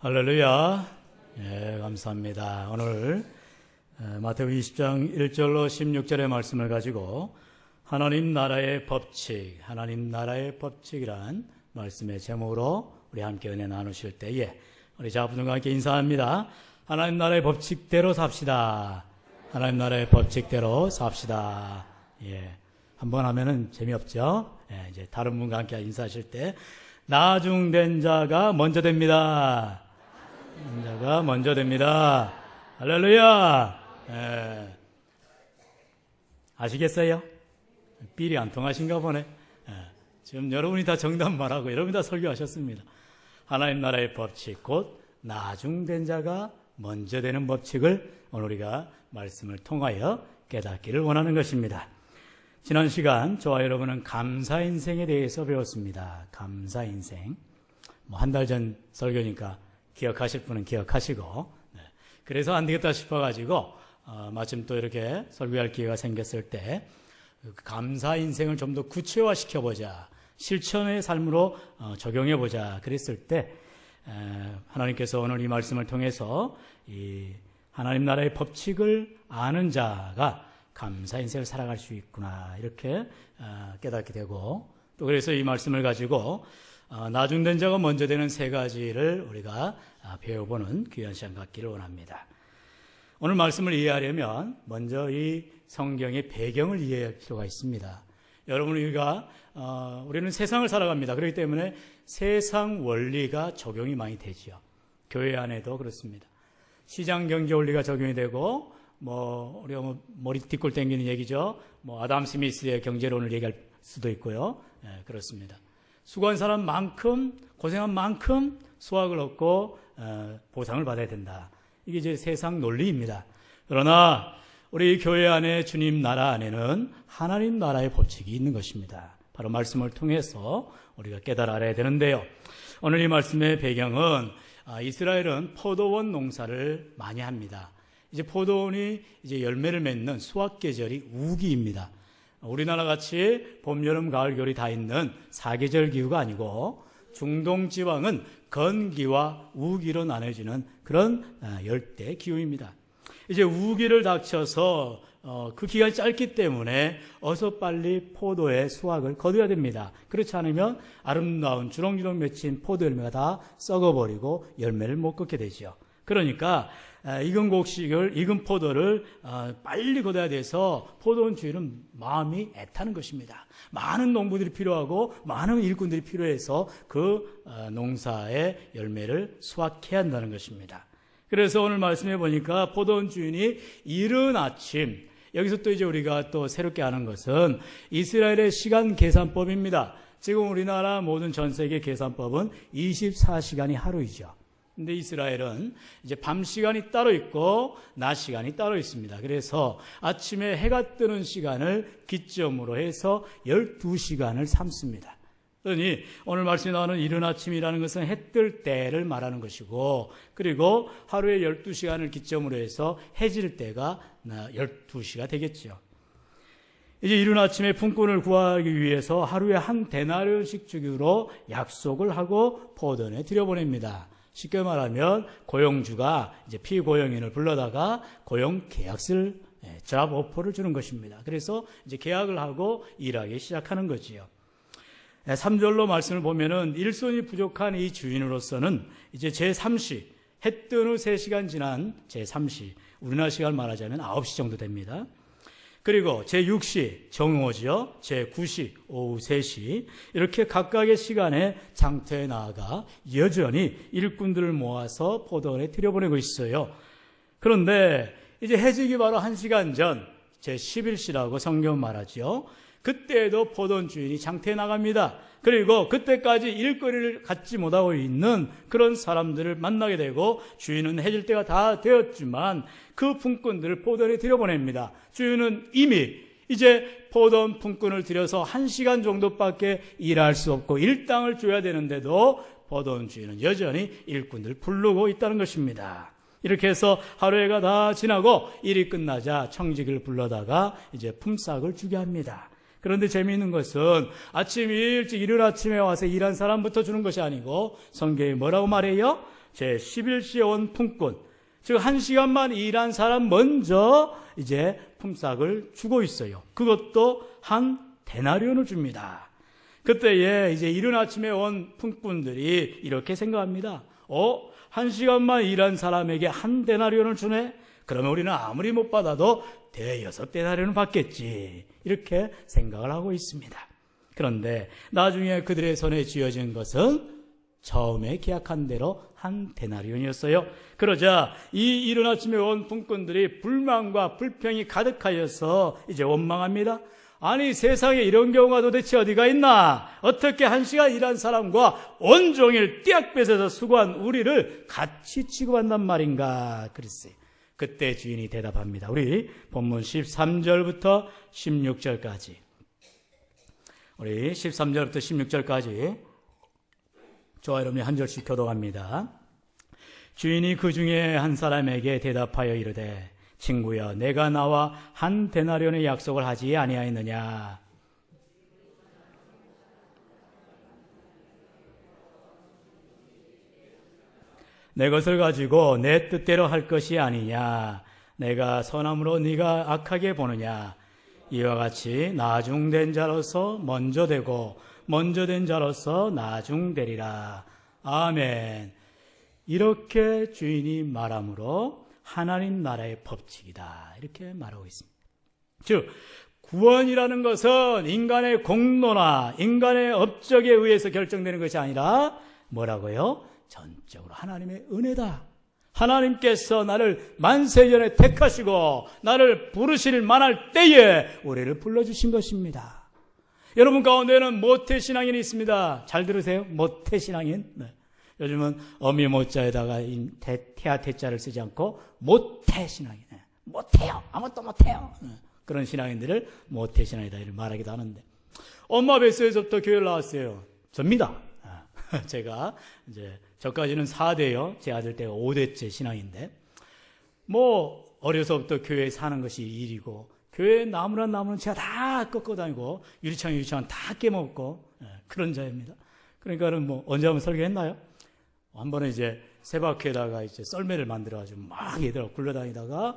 할렐루야. 예, 감사합니다. 오늘 마태복음 20장 1절로 16절의 말씀을 가지고 하나님 나라의 법칙이란 말씀의 제목으로 우리 함께 은혜 나누실 때에 우리 자분들과 함께 인사합니다. 하나님 나라의 법칙대로 삽시다. 하나님 나라의 법칙대로 삽시다. 예, 한번 하면은 재미없죠? 예, 이제 다른 분과 함께 인사하실 때 나중된 자가 먼저 됩니다. 자가 먼저 됩니다. 할렐루야. 예. 아시겠어요? 삘이 안 통하신가 보네. 예. 지금 여러분이 다 정답 말하고 여러분이 다 설교하셨습니다. 하나님 나라의 법칙, 곧 나중된 자가 먼저 되는 법칙을 오늘 우리가 말씀을 통하여 깨닫기를 원하는 것입니다. 지난 시간 저와 여러분은 감사인생에 대해서 배웠습니다. 감사인생. 한 달 전 설교니까 기억하실 분은 기억하시고, 그래서 안 되겠다 싶어가지고 마침 또 이렇게 설교할 기회가 생겼을 때 감사 인생을 좀 더 구체화시켜보자, 실천의 삶으로 적용해보자 그랬을 때 하나님께서 오늘 이 말씀을 통해서 이 하나님 나라의 법칙을 아는 자가 감사 인생을 살아갈 수 있구나 이렇게 깨닫게 되고, 또 그래서 이 말씀을 가지고 나중된 자가 먼저 되는 세 가지를 우리가 배워보는 귀한 시간 갖기를 원합니다. 오늘 말씀을 이해하려면 먼저 이 성경의 배경을 이해할 필요가 있습니다. 여러분, 우리는 세상을 살아갑니다. 그렇기 때문에 세상 원리가 적용이 많이 되죠. 교회 안에도 그렇습니다. 시장 경제 원리가 적용이 되고, 우리가 머리 뒷골 땡기는 얘기죠. 아담 스미스의 경제론을 얘기할 수도 있고요. 그렇습니다. 수고한 사람만큼, 고생한 만큼 수확을 얻고 보상을 받아야 된다. 이게 이제 세상 논리입니다. 그러나 우리 교회 안에 주님 나라 안에는 하나님 나라의 법칙이 있는 것입니다. 바로 말씀을 통해서 우리가 깨달아 알아야 되는데요. 오늘 이 말씀의 배경은 이스라엘은 포도원 농사를 많이 합니다. 이제 포도원이 이제 열매를 맺는 수확 계절이 우기입니다. 우리나라 같이 봄, 여름, 가을, 겨울이 다 있는 사계절 기후가 아니고 중동 지방은 건기와 우기로 나눠지는 그런 열대 기후입니다. 이제 우기를 닥쳐서 그 기간이 짧기 때문에 어서 빨리 포도의 수확을 거둬야 됩니다. 그렇지 않으면 아름다운 주렁주렁 맺힌 포도 열매가 다 썩어버리고 열매를 못 걷게 되죠. 그러니까 익은 포도를 빨리 거둬야 돼서 포도원 주인은 마음이 애타는 것입니다. 많은 농부들이 필요하고 많은 일꾼들이 필요해서 그 농사의 열매를 수확해야 한다는 것입니다. 그래서 오늘 말씀해 보니까 포도원 주인이 이른 아침, 여기서 또 이제 우리가 또 새롭게 아는 것은 이스라엘의 시간 계산법입니다. 지금 우리나라 모든 전 세계 계산법은 24시간이 하루이죠. 근데 이스라엘은 이제 밤 시간이 따로 있고 낮 시간이 따로 있습니다. 그래서 아침에 해가 뜨는 시간을 기점으로 해서 12시간을 삼습니다. 그러니 오늘 말씀에 나오는 이른 아침이라는 것은 해 뜰 때를 말하는 것이고, 그리고 하루에 12시간을 기점으로 해서 해질 때가 12시가 되겠죠. 이제 이른 아침에 품꾼을 구하기 위해서 하루에 한 데나리온씩 주기로 약속을 하고 포도원에 들여보냅니다. 쉽게 말하면 고용주가 이제 피고용인을 불러다가 고용 계약서를 잡 오퍼를 주는 것입니다. 그래서 이제 계약을 하고 일하기 시작하는 거지요. 3절로 말씀을 보면은 일손이 부족한 이 주인으로서는 이제 제3시, 해 뜬 후 3시간 지난 제3시, 우리나라 시간 말하자면 9시 정도 됩니다. 그리고 제6시 정오죠. 제9시 오후 3시 이렇게 각각의 시간에 장터에 나아가 여전히 일꾼들을 모아서 포도원에 들여보내고 있어요. 그런데 이제 해지기 바로 1시간 전 제11시라고 성경 말하죠. 그때에도 포도원 주인이 장터에 나갑니다. 그리고 그때까지 일거리를 갖지 못하고 있는 그런 사람들을 만나게 되고, 주인은 해질 때가 다 되었지만 그 품꾼들을 포도원에 들여보냅니다. 주인은 이미 이제 포도원 품꾼을 들여서 1시간 정도밖에 일할 수 없고 일당을 줘야 되는데도 포도원 주인은 여전히 일꾼들을 부르고 있다는 것입니다. 이렇게 해서 하루가 다 지나고 일이 끝나자 청지기를 불러다가 이제 품삯을 주게 합니다. 그런데 재미있는 것은 아침 일찍 이른 아침에 와서 일한 사람부터 주는 것이 아니고 성경이 뭐라고 말해요? 제11시에 온 품꾼, 즉 1시간만 일한 사람 먼저 이제 품삯을 주고 있어요. 그것도 한 데나리온을 줍니다. 그때에 이제 이른 아침에 온 품꾼들이 이렇게 생각합니다. 1시간만 일한 사람에게 한 데나리온을 주네? 그러면 우리는 아무리 못 받아도 대여섯 데나리온을 받겠지. 이렇게 생각을 하고 있습니다. 그런데 나중에 그들의 손에 쥐어진 것은 처음에 계약한 대로 한 데나리온이었어요. 그러자 이 이른 아침에 온 품꾼들이 불만과 불평이 가득하여서 이제 원망합니다. 아니, 세상에 이런 경우가 도대체 어디가 있나? 어떻게 1시간 일한 사람과 온종일 떼약 뺏어서 수고한 우리를 같이 취급한단 말인가? 그랬어요. 그때 주인이 대답합니다. 우리 본문 13절부터 16절까지. 우리 13절부터 16절까지 저와 여러분이 한 절씩 교독합니다. 주인이 그 중에 한 사람에게 대답하여 이르되 친구여, 내가 나와 한 데나리온의 약속을 하지 아니하였느냐? 내 것을 가지고 내 뜻대로 할 것이 아니냐? 내가 선함으로 네가 악하게 보느냐? 이와 같이 나중된 자로서 먼저 되고 먼저 된 자로서 나중되리라. 아멘. 이렇게 주인이 말하므로 하나님 나라의 법칙이다. 이렇게 말하고 있습니다. 즉, 구원이라는 것은 인간의 공로나 인간의 업적에 의해서 결정되는 것이 아니라 뭐라고요? 전적으로 하나님의 은혜다. 하나님께서 나를 만세전에 택하시고 나를 부르실 만할 때에 우리를 불러주신 것입니다. 여러분 가운데는 모태신앙인이 있습니다. 잘 들으세요. 모태신앙인. 네. 요즘은 어미 모자에다가 태아 태자를 쓰지 않고 모태신앙인. 네. 못해요. 아무것도 못해요. 네. 그런 신앙인들을 모태신앙이다 이렇게 말하기도 하는데, 엄마 뱃속에서부터 교회를 나왔어요. 접니다. 제가 이제 저까지는 4대요. 제 아들 때가 5대째 신앙인데, 뭐 어려서부터 교회에 사는 것이 일이고, 교회 나무란 나무는 제가 다 꺾어 다니고 유리창 다 깨먹고 그런 자입니다. 그러니까는 뭐 언제 한번 설교했나요? 한 번에 이제 세바퀴에다가 이제 썰매를 만들어가지고 막 얘들하고 굴러다니다가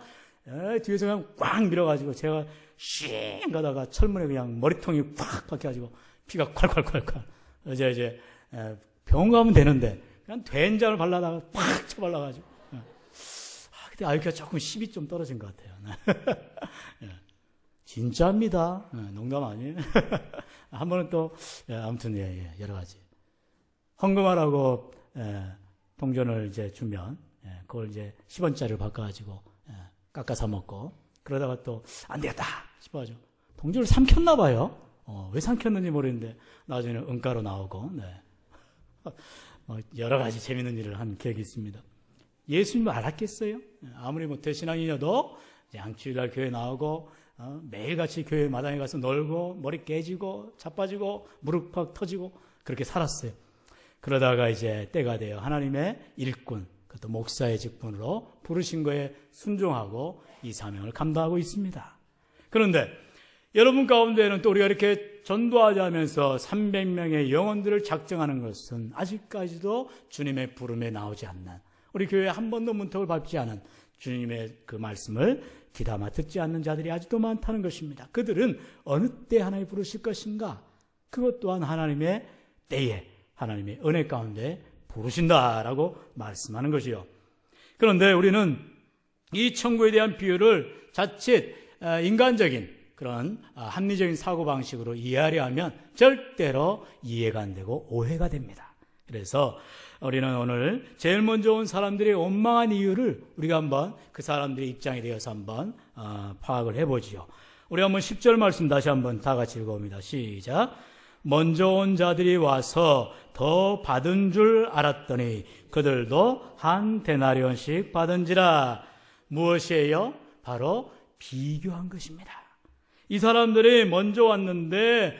뒤에서 그냥 꽉 밀어가지고 제가 쉥 가다가 철문에 그냥 머리통이 꽉 박혀가지고 피가 콸콸콸콸. 이제 병원 가면 되는데 그냥 된장을 발라다가 팍 쳐발라가지고. 그때 IQ가 조금 10이 좀 떨어진 것 같아요. 진짜입니다. 농담 아니에요. 한 번은 또 아무튼 여러 가지 헌금하라고 동전을 이제 주면 그걸 이제 10원짜리로 바꿔가지고 깎아 사 먹고, 그러다가 또 안 되겠다 싶어가지고 동전을 삼켰나 봐요. 왜 삼켰는지 모르겠는데 나중에 은가로 나오고. 여러 가지 재밌는 일을 한 기억이 있습니다. 예수님을 알았겠어요? 아무리 뭐 대신앙이어도 양치일날 교회 나오고 매일같이 교회 마당에 가서 놀고 머리 깨지고 자빠지고 무릎 팍 터지고 그렇게 살았어요. 그러다가 이제 때가 돼요. 하나님의 일꾼, 그것도 목사의 직분으로 부르신 거에 순종하고 이 사명을 감당하고 있습니다. 그런데 여러분 가운데는 또 우리가 이렇게 전도하자면서 300명의 영혼들을 작정하는 것은 아직까지도 주님의 부름에 나오지 않는, 우리 교회에 한 번도 문턱을 밟지 않은 주님의 그 말씀을 귀담아 듣지 않는 자들이 아직도 많다는 것입니다. 그들은 어느 때 하나님 부르실 것인가? 그것 또한 하나님의 때에 하나님의 은혜 가운데 부르신다라고 말씀하는 것이요. 그런데 우리는 이 천국에 대한 비유를 자칫 인간적인 그런 합리적인 사고방식으로 이해하려 하면 절대로 이해가 안 되고 오해가 됩니다. 그래서 우리는 오늘 제일 먼저 온 사람들의 원망한 이유를 우리가 한번 그 사람들의 입장에 대해서 한번 파악을 해보지요. 우리 한번 10절 말씀 다시 한번 다 같이 읽어봅니다. 시작. 먼저 온 자들이 와서 더 받은 줄 알았더니 그들도 한 데나리온씩 받은지라. 무엇이에요? 바로 비교한 것입니다. 이 사람들이 먼저 왔는데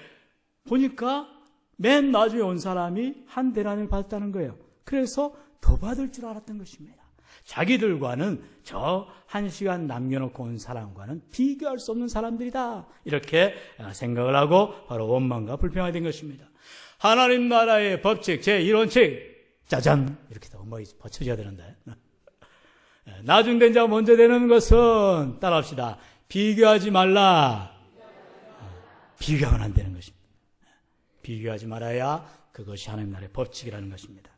보니까 맨 나중에 온 사람이 한 데나리온을 받았다는 거예요. 그래서 더 받을 줄 알았던 것입니다. 자기들과는 저 1시간 남겨놓고 온 사람과는 비교할 수 없는 사람들이다, 이렇게 생각을 하고 바로 원망과 불평이 된 것입니다. 하나님 나라의 법칙 제1원칙, 짜잔 이렇게 더 받쳐줘야 되는데 나중된 자가 먼저 되는 것은 따라합시다. 비교하지 말라. 비교하면 안 되는 것입니다. 비교하지 말아야 그것이 하나님 나라의 법칙이라는 것입니다.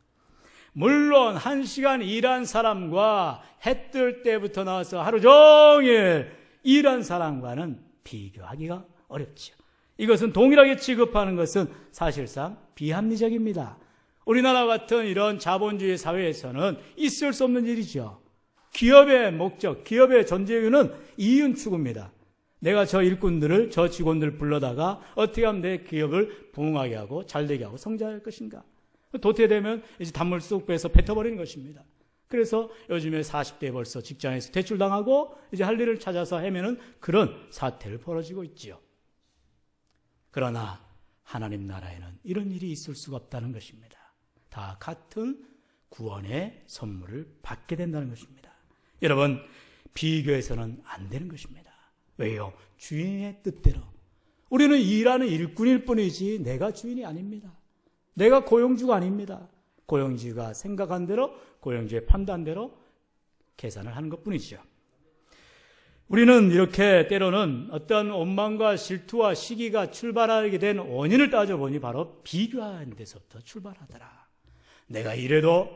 물론 1시간 일한 사람과 해 뜰 때부터 나와서 하루 종일 일한 사람과는 비교하기가 어렵죠. 이것은 동일하게 취급하는 것은 사실상 비합리적입니다. 우리나라 같은 이런 자본주의 사회에서는 있을 수 없는 일이죠. 기업의 목적, 기업의 존재 이유는 이윤 추구입니다. 내가 저 일꾼들을, 저 직원들을 불러다가 어떻게 하면 내 기업을 부흥하게 하고 잘되게 하고 성장할 것인가. 도태되면 이제 단물 쏙 빼서 뱉어버리는 것입니다. 그래서 요즘에 40대 벌써 직장에서 대출당하고 이제 할 일을 찾아서 헤매는 그런 사태를 벌어지고 있지요. 그러나 하나님 나라에는 이런 일이 있을 수가 없다는 것입니다. 다 같은 구원의 선물을 받게 된다는 것입니다. 여러분, 비교해서는 안 되는 것입니다. 왜요? 주인의 뜻대로. 우리는 일하는 일꾼일 뿐이지 내가 주인이 아닙니다. 내가 고용주가 아닙니다. 고용주가 생각한 대로, 고용주의 판단대로 계산을 하는 것뿐이죠. 우리는 이렇게 때로는 어떤 원망과 질투와 시기가 출발하게 된 원인을 따져보니 바로 비교하는 데서부터 출발하더라. 내가 이래도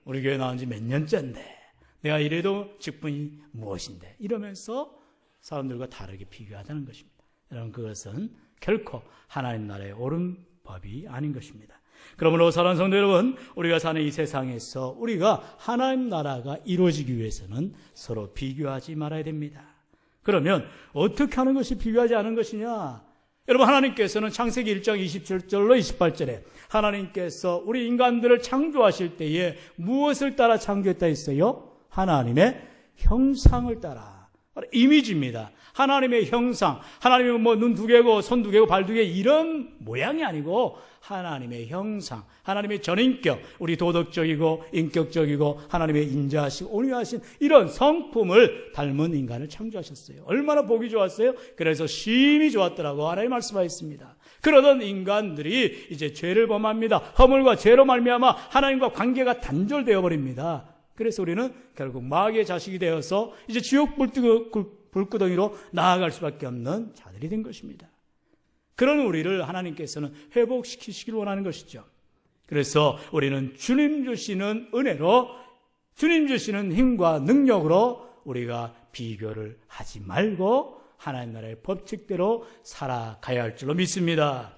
우리 교회 나온 지 몇 년째인데, 내가 이래도 직분이 무엇인데, 이러면서 사람들과 다르게 비교하자는 것입니다. 여러분, 그것은 결코 하나님 나라의 옳은 법이 아닌 것입니다. 그러므로 사랑하는 성도 여러분, 우리가 사는 이 세상에서 우리가 하나님 나라가 이루어지기 위해서는 서로 비교하지 말아야 됩니다. 그러면 어떻게 하는 것이 비교하지 않은 것이냐? 여러분, 하나님께서는 창세기 1장 27절로 28절에 하나님께서 우리 인간들을 창조하실 때에 무엇을 따라 창조했다 했어요? 하나님의 형상을 따라. 이미지입니다. 하나님의 형상, 하나님은 뭐 눈 2개고 손 2개고 발 2개 이런 모양이 아니고 하나님의 형상, 하나님의 전인격, 우리 도덕적이고 인격적이고 하나님의 인자하시고 온유하신 이런 성품을 닮은 인간을 창조하셨어요. 얼마나 보기 좋았어요? 그래서 심히 좋았더라고 하나님 말씀하셨습니다. 그러던 인간들이 이제 죄를 범합니다. 허물과 죄로 말미암아 하나님과 관계가 단절되어 버립니다. 그래서 우리는 결국 마귀의 자식이 되어서 이제 지옥 불구덩이로 나아갈 수밖에 없는 자들이 된 것입니다. 그런 우리를 하나님께서는 회복시키시길 원하는 것이죠. 그래서 우리는 주님 주시는 은혜로, 주님 주시는 힘과 능력으로 우리가 비교를 하지 말고 하나님 나라의 법칙대로 살아가야 할 줄로 믿습니다.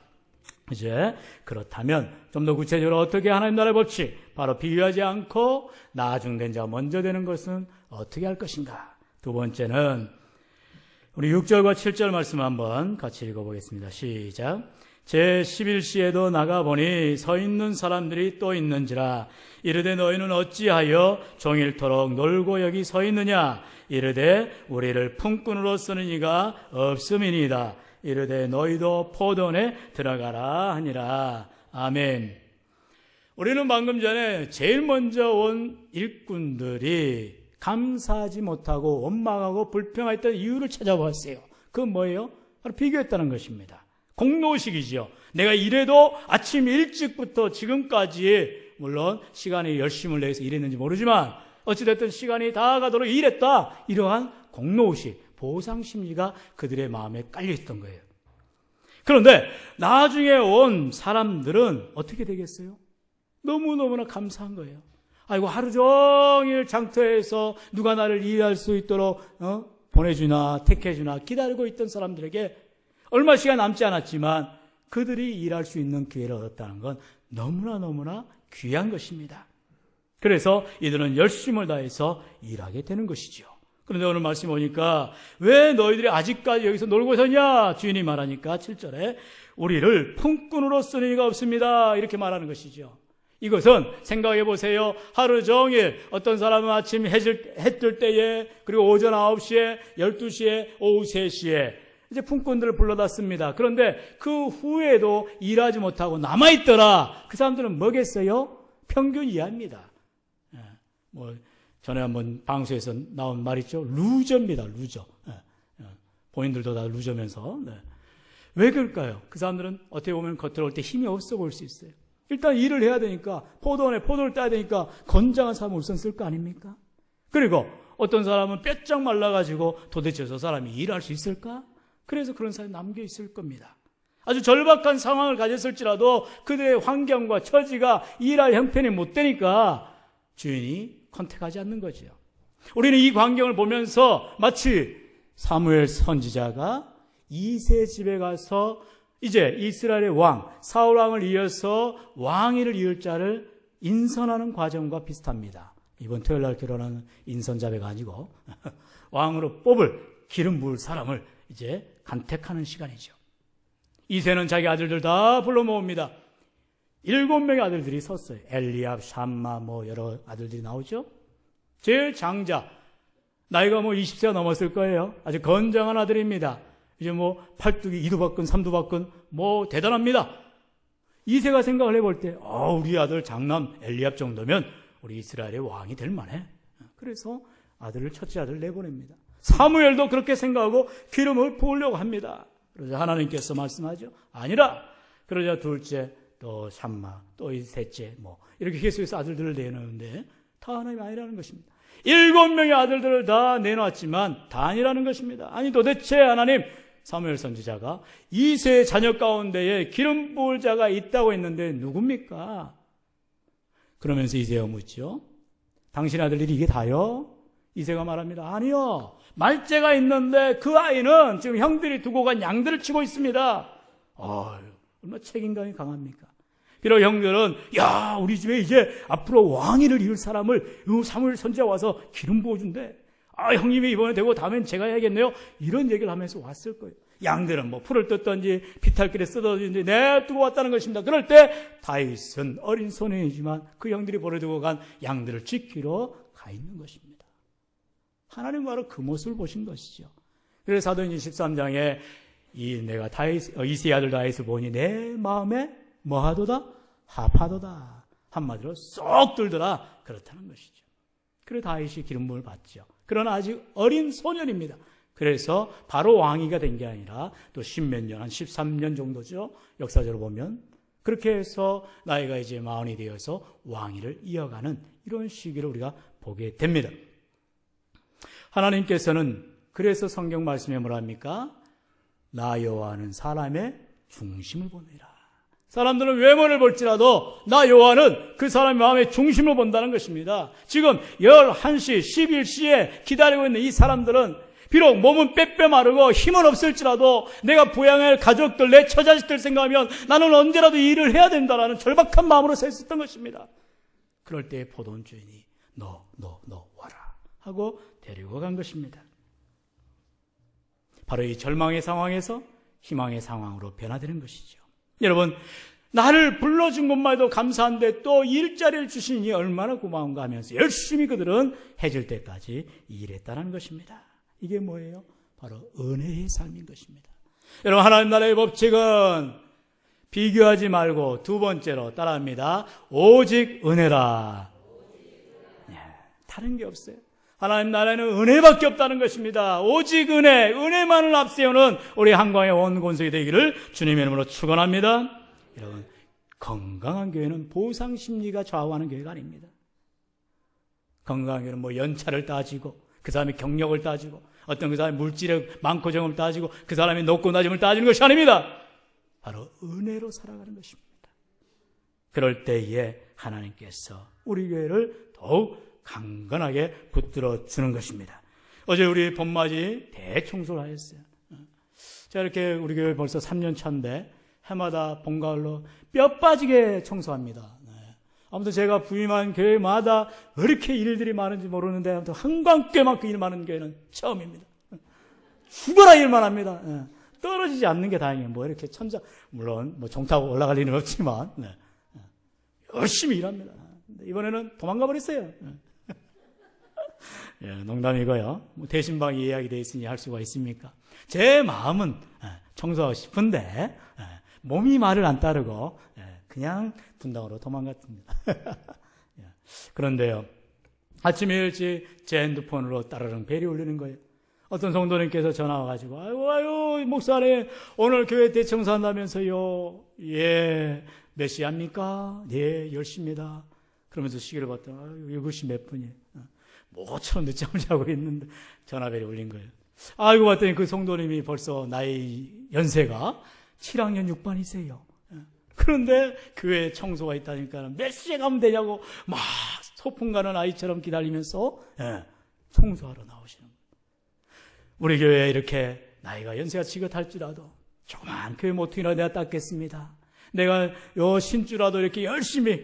이제 그렇다면 좀 더 구체적으로 어떻게 하나님 나라의 법칙, 바로 비교하지 않고 나중된 자가 먼저 되는 것은 어떻게 할 것인가? 두 번째는 우리 6절과 7절 말씀 한번 같이 읽어보겠습니다. 시작. 제11시에도 나가보니 서 있는 사람들이 또 있는지라. 이르되 너희는 어찌하여 종일토록 놀고 여기 서 있느냐. 이르되 우리를 품꾼으로 쓰는 이가 없음이니이다. 이르되 너희도 포도원에 들어가라 하니라. 아멘. 우리는 방금 전에 제일 먼저 온 일꾼들이 감사하지 못하고 원망하고 불평했던 이유를 찾아봤어요. 그건 뭐예요? 바로 비교했다는 것입니다. 공로식이죠. 내가 이래도 아침 일찍부터 지금까지 물론 시간이 열심을 내서 일했는지 모르지만 어찌됐든 시간이 다 가도록 일했다. 이러한 공로식, 보상심리가 그들의 마음에 깔려있던 거예요. 그런데 나중에 온 사람들은 어떻게 되겠어요? 너무너무나 감사한 거예요. 아이고, 하루 종일 장터에서 누가 나를 이해할 수 있도록 보내주나 택해주나 기다리고 있던 사람들에게 얼마 시간 남지 않았지만 그들이 일할 수 있는 기회를 얻었다는 건 너무나 귀한 것입니다. 그래서 이들은 열심을 다해서 일하게 되는 것이죠. 그런데 오늘 말씀 보니까 왜 너희들이 아직까지 여기서 놀고 있었냐? 주인이 말하니까 7절에 우리를 품꾼으로 쓰는 이가 없습니다. 이렇게 말하는 것이죠. 이것은 생각해 보세요. 하루 종일 어떤 사람은 아침 해 뜰 때에, 그리고 오전 9시에, 12시에, 오후 3시에 이제 품꾼들을 불러다 씁니다. 그런데 그 후에도 일하지 못하고 남아있더라. 그 사람들은 뭐겠어요? 평균 이하입니다. 전에 한번 방송에서 나온 말 있죠. 루저입니다. 루저. 본인들도 다 루저면서. 왜 그럴까요? 그 사람들은 어떻게 보면 겉으로 올 때 힘이 없어 보일 수 있어요. 일단 일을 해야 되니까, 포도원에 포도를 따야 되니까 건장한 사람을 우선 쓸 거 아닙니까? 그리고 어떤 사람은 뼈쩍 말라가지고 도대체 저 사람이 일할 수 있을까? 그래서 그런 사람이 남겨 있을 겁니다. 아주 절박한 상황을 가졌을지라도 그들의 환경과 처지가 일할 형편이 못 되니까 주인이 컨택하지 않는 거죠. 우리는 이 광경을 보면서 마치 사무엘 선지자가 이세 집에 가서 이제 이스라엘의 왕 사울 왕을 이어서 왕위를 이을 자를 인선하는 과정과 비슷합니다. 이번 토요일 날 결혼하는 인선자배가 아니고 왕으로 뽑을 기름 부을 사람을 이제 간택하는 시간이죠. 이새는 자기 아들들 다 불러 모읍니다. 7명의 아들들이 섰어요. 엘리압, 샴마 여러 아들들이 나오죠. 제일 장자, 나이가 20세가 넘었을 거예요. 아주 건장한 아들입니다. 이제 팔뚝이 2두박근, 3두박근 대단합니다. 이새가 생각을 해볼 때 우리 아들 장남 엘리압 정도면 우리 이스라엘의 왕이 될 만해. 그래서 첫째 아들을 내보냅니다. 사무엘도 그렇게 생각하고 기름을 부으려고 합니다. 그러자 하나님께서 말씀하죠. 아니라. 그러자 둘째, 또 샴마, 또 셋째, 이렇게 계속해서 아들들을 내놓는데 다 하나님이 아니라는 것입니다. 7명의 아들들을 다 내놓았지만 다 아니라는 것입니다. 아니 도대체 하나님, 사무엘 선지자가 이새의 자녀 가운데에 기름 부을 자가 있다고 했는데 누굽니까? 그러면서 이새가 묻죠. 당신 아들들이 이게 다요? 이새가 말합니다. 아니요. 말째가 있는데 그 아이는 지금 형들이 두고 간 양들을 치고 있습니다. 얼마나 책임감이 강합니까? 비록 형들은 우리 집에 이제 앞으로 왕위를 이을 사람을 사무엘 선지자 와서 기름 부어준대. 형님이 이번에 되고 다음엔 제가 해야겠네요. 이런 얘기를 하면서 왔을 거예요. 양들은 풀을 뜯던지 비탈길에 쓰러지든지 내두고 왔다는 것입니다. 그럴 때 다윗은 어린 소년이지만 그 형들이 버려두고 간 양들을 지키러 가 있는 것입니다. 하나님 바로 그 모습을 보신 것이죠. 그래서 사도행전 13장에 내가 이새의 아들 다윗을 보니 내 마음에 뭐하도다? 합하도다. 한마디로 쏙 들더라. 그렇다는 것이죠. 그래서 다윗이 기름 부음을 받죠. 그러나 아직 어린 소년입니다. 그래서 바로 왕위가 된 게 아니라 또 10몇 년, 한 13년 정도죠. 역사적으로 보면. 그렇게 해서 나이가 이제 40이 되어서 왕위를 이어가는 이런 시기를 우리가 보게 됩니다. 하나님께서는 그래서 성경 말씀에 뭐라 합니까? 나 여호와는 사람의 중심을 보느니라. 사람들은 외모를 볼지라도 나 여호와는 그 사람의 마음의 중심을 본다는 것입니다. 지금 11시, 11시에 기다리고 있는 이 사람들은 비록 몸은 빼빼 마르고 힘은 없을지라도 내가 부양할 가족들, 내 처자식들 생각하면 나는 언제라도 일을 해야 된다라는 절박한 마음으로 서 있었던 것입니다. 그럴 때 포도원 주인이 너 와라 하고 데리고 간 것입니다. 바로 이 절망의 상황에서 희망의 상황으로 변화되는 것이죠. 여러분, 나를 불러준 것만 해도 감사한데 또 일자리를 주시니 얼마나 고마운가 하면서 열심히 그들은 해질 때까지 일했다는 것입니다. 이게 뭐예요? 바로 은혜의 삶인 것입니다. 여러분, 하나님 나라의 법칙은 비교하지 말고 두 번째로 따라합니다. 오직 은혜라. 다른 게 없어요. 하나님 나라에는 은혜밖에 없다는 것입니다. 오직 은혜만을 앞세우는 우리 한광의 원곤석이 되기를 주님의 이름으로 축원합니다. 여러분, 건강한 교회는 보상 심리가 좌우하는 교회가 아닙니다. 건강한 교회는 연차를 따지고 그 사람의 경력을 따지고 어떤 그 사람의 물질의 많고 적음을 따지고 그 사람의 높고 낮음을 따지는 것이 아닙니다. 바로 은혜로 살아가는 것입니다. 그럴 때에 하나님께서 우리 교회를 더욱 강건하게 붙들어 주는 것입니다. 어제 우리 봄맞이 대청소를 하였어요. 자, 이렇게 우리 교회 벌써 3년 차인데 해마다 봄, 가을로 뼈 빠지게 청소합니다. 아무튼 제가 부임한 교회마다 왜 이렇게 일들이 많은지 모르는데 아무튼 한광교회만큼 일 많은 교회는 처음입니다. 죽어라 일만 합니다. 떨어지지 않는 게 다행이에요. 이렇게 물론 정타고 올라갈 일은 없지만 열심히 일합니다. 이번에는 도망가 버렸어요. 농담이고요. 대신방이 예약이 되어 있으니 할 수가 있습니까? 제 마음은 청소하고 싶은데 몸이 말을 안 따르고 그냥 분당으로 도망갔습니다. 그런데요, 아침에 일찍 제 핸드폰으로 따르릉 벨이 울리는 거예요. 어떤 성도님께서 전화 와가지고 아유 목사님 오늘 교회 대청소한다면서요. 예, 몇 시합니까? 네, 10시입니다. 그러면서 시계를 봤더니 7시 몇 분이에요. 뭐처럼 늦잠을 자고 있는데 전화벨이 울린 거예요. 알고 봤더니 그 성도님이 벌써 나이 연세가 7학년 6반이세요. 그런데 교회에 청소가 있다니까 몇 시에 가면 되냐고 막 소풍 가는 아이처럼 기다리면서 청소하러 나오시는 거예요. 우리 교회에 이렇게 나이가 연세가 지긋할지라도 조그만 교회 모퉁이라도 내가 닦겠습니다. 내가 요 신주라도 이렇게 열심히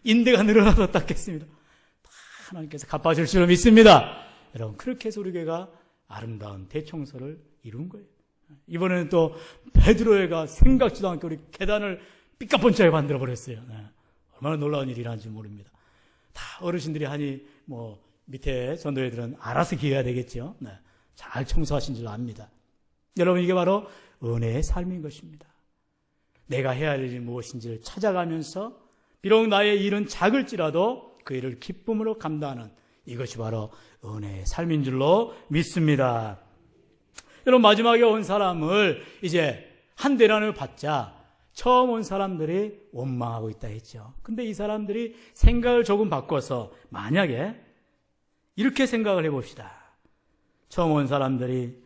인대가 늘어나도 닦겠습니다. 하나님께서 갚아줄 줄로 믿습니다. 여러분, 그렇게 해서 우리 교회가 아름다운 대청소를 이룬 거예요. 이번에는 또 베드로회가 생각지도 않게 우리 계단을 삐까뻔쩍하게 만들어버렸어요. 얼마나 놀라운 일이 일어난지 모릅니다. 다 어르신들이 하니 밑에 전도회들은 알아서 기해야 되겠죠. 잘 청소하신 줄 압니다. 여러분, 이게 바로 은혜의 삶인 것입니다. 내가 해야 할 일이 무엇인지를 찾아가면서 비록 나의 일은 작을지라도 그 일을 기쁨으로 감당하는 이것이 바로 은혜의 삶인 줄로 믿습니다. 여러분, 마지막에 온 사람을 이제 한 대란을 받자 처음 온 사람들이 원망하고 있다 했죠. 근데 이 사람들이 생각을 조금 바꿔서 만약에 이렇게 생각을 해봅시다. 처음 온 사람들이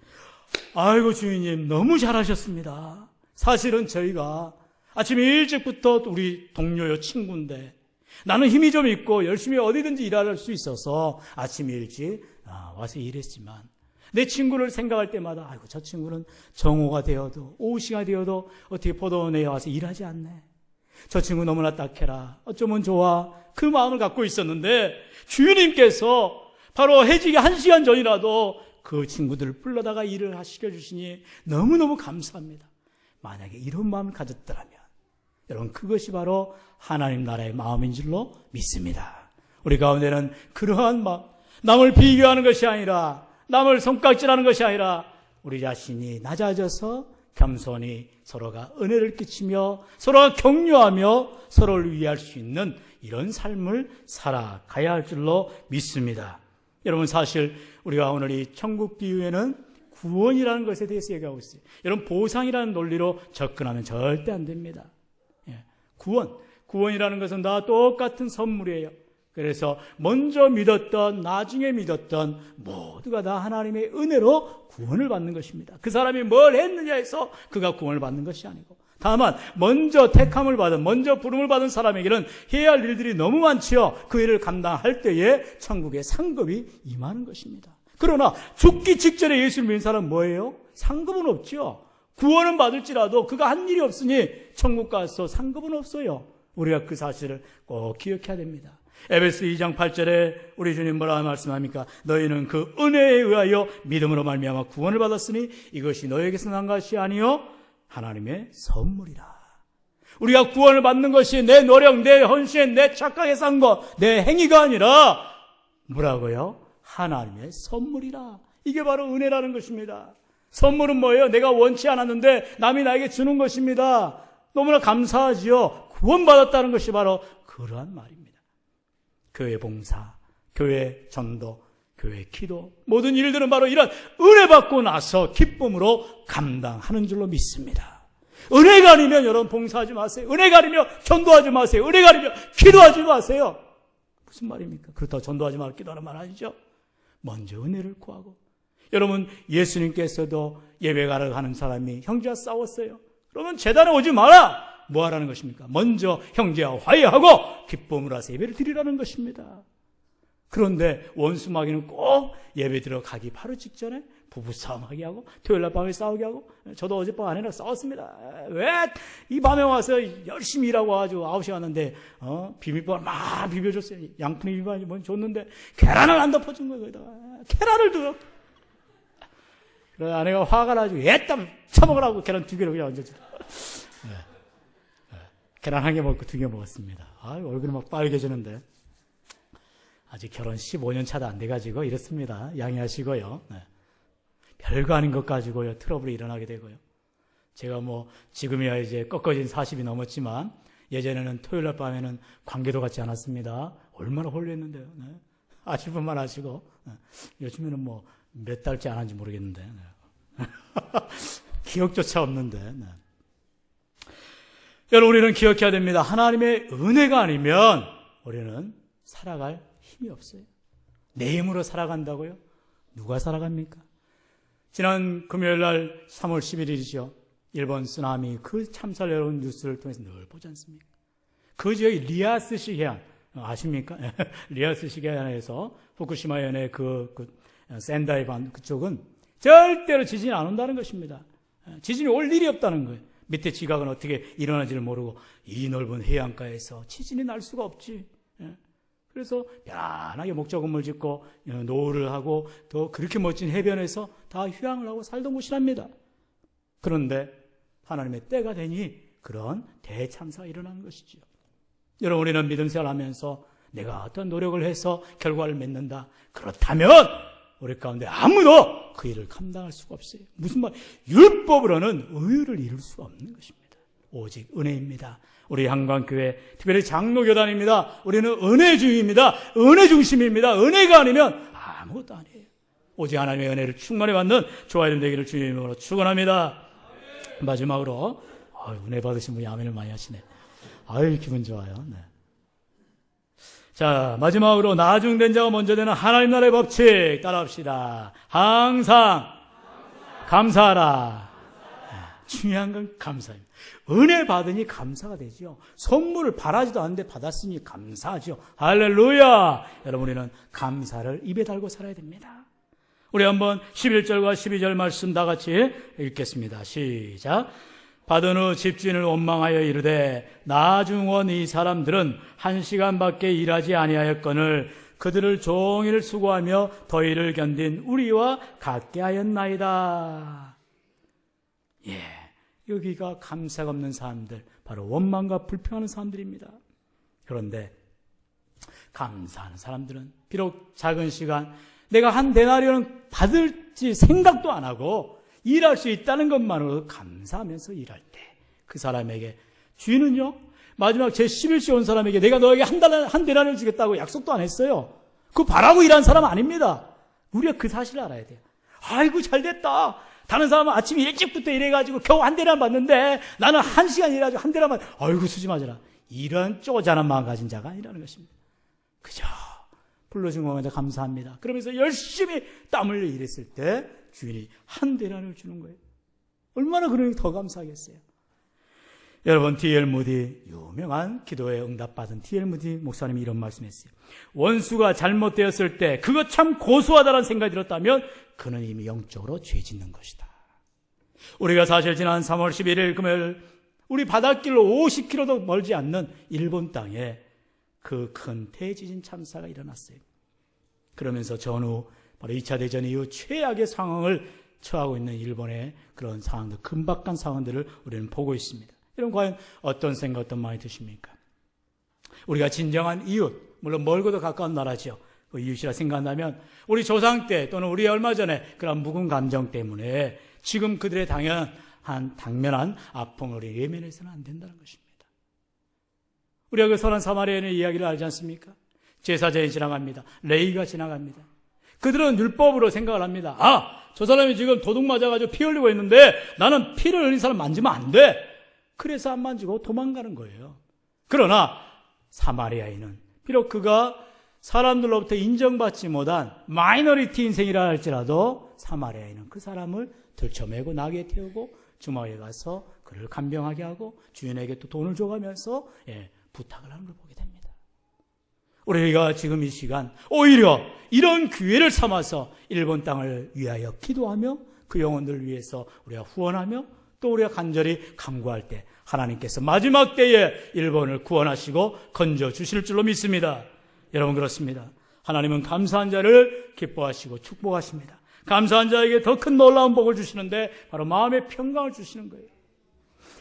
아이고 주인님 너무 잘하셨습니다. 사실은 저희가 아침 일찍부터 우리 동료요 친구인데 나는 힘이 좀 있고 열심히 어디든지 일할 수 있어서 아침 일찍 와서 일했지만 내 친구를 생각할 때마다 아이고 저 친구는 정오가 되어도 오후 시간이 되어도 어떻게 포도원에 와서 일하지 않네. 저 친구 너무나 딱해라. 어쩌면 좋아. 그 마음을 갖고 있었는데 주님께서 바로 해지기 1시간 전이라도 그 친구들을 불러다가 일을 시켜주시니 너무너무 감사합니다. 만약에 이런 마음을 가졌더라면 여러분, 그것이 바로 하나님 나라의 마음인 줄로 믿습니다. 우리 가운데는 그러한 마음, 남을 비교하는 것이 아니라 남을 손깍질하는 것이 아니라 우리 자신이 낮아져서 겸손히 서로가 은혜를 끼치며 서로가 격려하며 서로를 위할 수 있는 이런 삶을 살아가야 할 줄로 믿습니다. 여러분, 사실 우리가 오늘 이 천국 비유에는 구원이라는 것에 대해서 얘기하고 있어요. 여러분, 보상이라는 논리로 접근하면 절대 안 됩니다. 구원이라는 것은 다 똑같은 선물이에요. 그래서 먼저 믿었던 나중에 믿었던 모두가 다 하나님의 은혜로 구원을 받는 것입니다. 그 사람이 뭘 했느냐 해서 그가 구원을 받는 것이 아니고 다만 먼저 택함을 받은 먼저 부름을 받은 사람에게는 해야 할 일들이 너무 많지요. 그 일을 감당할 때에 천국의 상급이 임하는 것입니다. 그러나 죽기 직전에 예수를 믿는 사람은 뭐예요? 상급은 없죠. 구원은 받을지라도 그가 한 일이 없으니 천국 가서 상급은 없어요. 우리가 그 사실을 꼭 기억해야 됩니다. 에베소 2장 8절에 우리 주님 뭐라 말씀합니까? 너희는 그 은혜에 의하여 믿음으로 말미암아 구원을 받았으니 이것이 너희에게서 난 것이 아니요 하나님의 선물이라. 우리가 구원을 받는 것이 내 노력, 내 헌신, 내 착각에서 한 것, 내 행위가 아니라 뭐라고요? 하나님의 선물이라. 이게 바로 은혜라는 것입니다. 선물은 뭐예요? 내가 원치 않았는데 남이 나에게 주는 것입니다. 너무나 감사하지요. 구원받았다는 것이 바로 그러한 말입니다. 교회 봉사, 교회 전도, 교회 기도, 모든 일들은 바로 이런 은혜 받고 나서 기쁨으로 감당하는 줄로 믿습니다. 은혜가 아니면 여러분 봉사하지 마세요. 은혜가 아니면 전도하지 마세요. 은혜가 아니면 기도하지 마세요. 무슨 말입니까? 그렇다고 전도하지 말고 기도하는 말 아니죠? 먼저 은혜를 구하고. 여러분, 예수님께서도 예배가러 가는 사람이 형제와 싸웠어요. 그러면 제단에 오지 마라. 뭐 하라는 것입니까? 먼저 형제와 화해하고 기쁨으로 와서 예배를 드리라는 것입니다. 그런데 원수 마귀는 꼭 예배 들어가기 바로 직전에 부부싸움하게 하고 토요일날 밤에 싸우게 하고, 저도 어젯밤 아내랑 싸웠습니다. 왜 이 밤에 와서 열심히 일하고 아주 9시에 왔는데 비빔밥을 막 비벼줬어요. 양푼 비빔밥이 뭔 줬는데 계란을 안 덮어준 거예요. 거기다가 계란을 들어. 그래서 아내가 화가 나가지고 애땀 쳐먹으라고 계란 2개를 그냥 얹어줘. 계란 1개 먹고 2개 먹었습니다. 얼굴이 막 빨개지는데 아직 결혼 15년 차도 안 돼가지고 이렇습니다. 양해하시고요. 별거 아닌 것 가지고요 트러블이 일어나게 되고요. 제가 지금이야 이제 꺾어진 40이 넘었지만 예전에는 토요일날 밤에는 관계도 갖지 않았습니다. 얼마나 홀렸는데요. 아실 분만 아시고 요즘에는 몇 달째 안 한지 모르겠는데 기억조차 없는데. 여러분, 우리는 기억해야 됩니다. 하나님의 은혜가 아니면 우리는 살아갈 힘이 없어요. 내 힘으로 살아간다고요? 누가 살아갑니까? 지난 금요일 날 3월 11일이죠. 일본 쓰나미 그 참사를 여러분 뉴스를 통해서 늘 보지 않습니까? 그 지역이 리아스시 해안 아십니까? 리아스시 해안에서 후쿠시마 해안의 그 센다이 반 그쪽은 절대로 지진이 안 온다는 것입니다. 지진이 올 일이 없다는 거예요. 밑에 지각은 어떻게 일어나지를 모르고 이 넓은 해안가에서 지진이 날 수가 없지. 그래서 편안하게 목조 건물 짓고 노후를 하고 또 그렇게 멋진 해변에서 다 휴양을 하고 살던 곳이랍니다. 그런데 하나님의 때가 되니 그런 대참사가 일어나는 것이죠. 여러분, 우리는 믿음 생활하면서 내가 어떤 노력을 해서 결과를 맺는다. 그렇다면 우리 가운데 아무도 그 일을 감당할 수가 없어요. 무슨 말? 율법으로는 의를 이룰 수가 없는 것입니다. 오직 은혜입니다. 우리 한강교회, 특별히 장로교단입니다. 우리는 은혜주의입니다. 은혜 중심입니다. 은혜가 아니면 아무것도 아니에요. 오직 하나님의 은혜를 충만히 받는 저와 여러분 되기를 주님의 이름으로 축원합니다. 마지막으로 은혜 받으신 분이 아멘을 많이 하시네. 아유, 기분 좋아요. 네. 자, 마지막으로 나중된 자가 먼저 되는 하나님 나라의 법칙 따라합시다. 항상 감사하라. 중요한 건 감사입니다. 은혜 받으니 감사가 되죠. 선물을 바라지도 않는데 받았으니 감사하죠. 할렐루야. 여러분, 우리는 감사를 입에 달고 살아야 됩니다. 우리 한번 11절과 12절 말씀 다 같이 읽겠습니다. 시작. 받은 후 집주인을 원망하여 이르되 나중원 이 사람들은 1시간밖에 일하지 아니하였거늘 그들을 종일 수고하며 더위를 견딘 우리와 같게 하였나이다. 예, 여기가 감사가 없는 사람들, 바로 원망과 불평하는 사람들입니다. 그런데 감사하는 사람들은 비록 작은 시간 내가 한 데나리온은 받을지 생각도 안 하고 일할 수 있다는 것만으로 감사하면서 일할 때 그 사람에게 주인은요, 마지막 제 11시 온 사람에게 내가 너에게 한 데나리온을 주겠다고 약속도 안 했어요. 그거 바라고 일한 사람 아닙니다. 우리가 그 사실을 알아야 돼요. 아이고 잘됐다. 다른 사람은 아침 일찍부터 일해가지고 겨우 한 대나 받는데 나는 1시간 일해가지고 한 대나 받. 아이고 수지 맞아라. 이런 쪼잔한 마음 가진 자가 아니라는 것입니다. 그죠? 불러준 것에 감사합니다. 그러면서 열심히 땀 흘려 일했을 때 주인이 한 대나리온을 주는 거예요. 얼마나 그러니 더 감사하겠어요. 여러분, D.L. 무디, 유명한 기도에 응답받은 D.L. 무디 목사님이 이런 말씀했어요. 원수가 잘못되었을 때 그거 참 고소하다는 생각이 들었다면 그는 이미 영적으로 죄 짓는 것이다. 우리가 사실 지난 3월 11일 금요일 우리 바닷길로 50km도 멀지 않는 일본 땅에 그 큰 대지진 참사가 일어났어요. 그러면서 전후 바로 2차 대전 이후 최악의 상황을 처하고 있는 일본의 그런 상황들, 긴박한 상황들을 우리는 보고 있습니다. 여러분, 과연 어떤 생각, 어떤 마음이 드십니까? 우리가 진정한 이웃, 물론 멀고도 가까운 나라죠. 그 이웃이라 생각한다면 우리 조상 때 또는 우리 얼마 전에 그런 묵은 감정 때문에 지금 그들의 당면한 아픔을 우리 외면해서는 안 된다는 것입니다. 우리가 그 선한 사마리아인의 이야기를 알지 않습니까? 제사장이 지나갑니다. 레위가 지나갑니다. 그들은 율법으로 생각을 합니다. 저 사람이 지금 도둑 맞아가지고 피 흘리고 있는데 나는 피를 흘린 사람 만지면 안 돼. 그래서 안 만지고 도망가는 거예요. 그러나 사마리아인은 비록 그가 사람들로부터 인정받지 못한 마이너리티 인생이라 할지라도 사마리아인은 그 사람을 들쳐매고 나귀에 태우고 주마에 가서 그를 간병하게 하고 주인에게 또 돈을 줘가면서 부탁을 하는 걸 보게 됩니다. 우리가 지금 이 시간 오히려 이런 기회를 삼아서 일본 땅을 위하여 기도하며 그 영혼들을 위해서 우리가 후원하며 또 우리가 간절히 간구할 때 하나님께서 마지막 때에 일본을 구원하시고 건져주실 줄로 믿습니다. 여러분, 그렇습니다. 하나님은 감사한 자를 기뻐하시고 축복하십니다. 감사한 자에게 더 큰 놀라운 복을 주시는데 바로 마음의 평강을 주시는 거예요.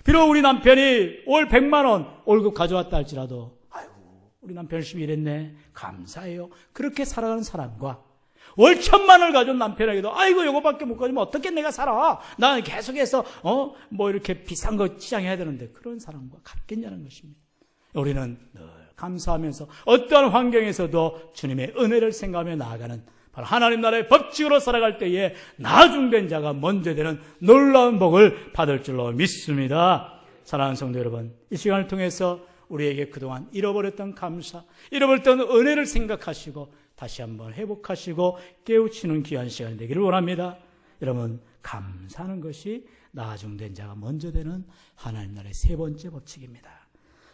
비록 우리 남편이 월 100만 원 월급 가져왔다 할지라도 아이고 우리 남편 열심히 일했네, 감사해요. 그렇게 살아가는 사람과 월 1,000만 원을 가져온 남편에게도 아이고 요거밖에 못 가지면 어떻게 내가 살아, 나는 계속해서 이렇게 비싼 거 치장해야 되는데, 그런 사람과 같겠냐는 것입니다. 우리는 늘 감사하면서 어떠한 환경에서도 주님의 은혜를 생각하며 나아가는 바로 하나님 나라의 법칙으로 살아갈 때에 나중된 자가 먼저 되는 놀라운 복을 받을 줄로 믿습니다. 사랑하는 성도 여러분, 이 시간을 통해서 우리에게 그동안 잃어버렸던 감사, 잃어버렸던 은혜를 생각하시고 다시 한번 회복하시고 깨우치는 귀한 시간이 되기를 원합니다. 여러분, 감사하는 것이 나중된 자가 먼저 되는 하나님 나라의 세 번째 법칙입니다.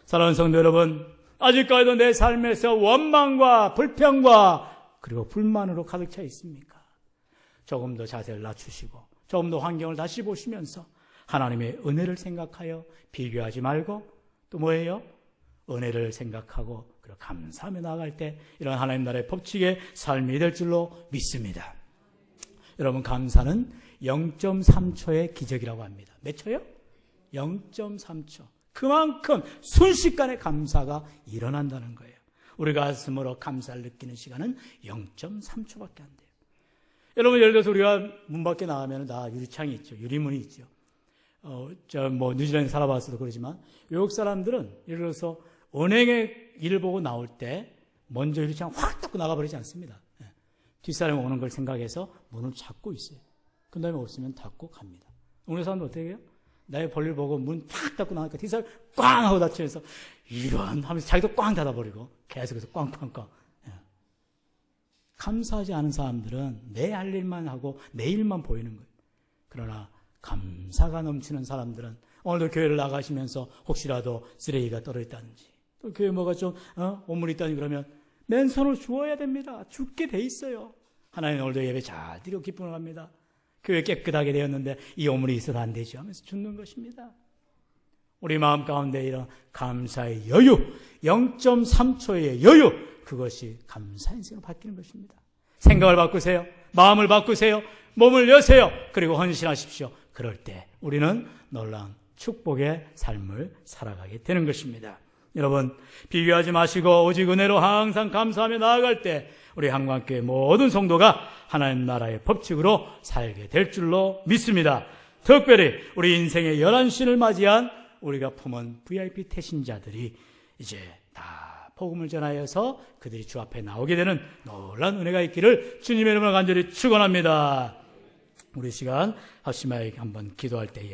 사랑하는 성도 여러분, 아직까지도 내 삶에서 원망과 불평과 그리고 불만으로 가득 차 있습니까? 조금 더 자세를 낮추시고 조금 더 환경을 다시 보시면서 하나님의 은혜를 생각하여 비교하지 말고 또 뭐예요? 은혜를 생각하고 그리고 감사하며 나아갈 때 이런 하나님 나라의 법칙의 삶이 될 줄로 믿습니다. 여러분, 감사는 0.3초의 기적이라고 합니다. 몇 초요? 0.3초. 그만큼 순식간에 감사가 일어난다는 거예요. 우리 가슴으로 감사를 느끼는 시간은 0.3초밖에 안 돼요. 여러분, 예를 들어서 우리가 문 밖에 나가면 다 유리창이 있죠. 유리문이 있죠. 뉴질랜드 살아봤어도 그러지만 외국 사람들은 예를 들어서 은행에 일을 보고 나올 때 먼저 유리창 확 닫고 나가버리지 않습니다. 뒷사람이 오는 걸 생각해서 문을 잡고 있어요. 그 다음에 없으면 닫고 갑니다. 우리 사람들 어떻게 해요? 나의 볼일 보고 문 팍 닫고 나가니까 뒷사람이 꽝 하고 닫히면서 이런 하면서 자기도 꽝 닫아버리고 계속해서 꽝꽝꽝. 감사하지 않은 사람들은 내 할 일만 하고 내 일만 보이는 거예요. 그러나 감사가 넘치는 사람들은 오늘도 교회를 나가시면서 혹시라도 쓰레기가 떨어졌다든지 또 교회 뭐가 좀 오물이 있다니 그러면 맨손을 주워야 됩니다. 죽게 돼 있어요. 하나님 오늘도 예배 잘 드리고 기쁨을 합니다. 교회 깨끗하게 되었는데 이 오물이 있어도 안 되죠 하면서 죽는 것입니다. 우리 마음 가운데 이런 감사의 여유, 0.3초의 여유, 그것이 감사 인생으로 바뀌는 것입니다. 생각을 바꾸세요. 마음을 바꾸세요. 몸을 여세요. 그리고 헌신하십시오. 그럴 때 우리는 놀라운 축복의 삶을 살아가게 되는 것입니다. 여러분, 비교하지 마시고 오직 은혜로 항상 감사하며 나아갈 때 우리 한강교회 모든 성도가 하나님 나라의 법칙으로 살게 될 줄로 믿습니다. 특별히 우리 인생의 11신을 맞이한 우리가 품은 VIP 태신자들이 이제 다 복음을 전하여서 그들이 주 앞에 나오게 되는 놀라운 은혜가 있기를 주님의 이름으로 간절히 축원합니다. 우리 시간 합심하게 한번 기도할 때에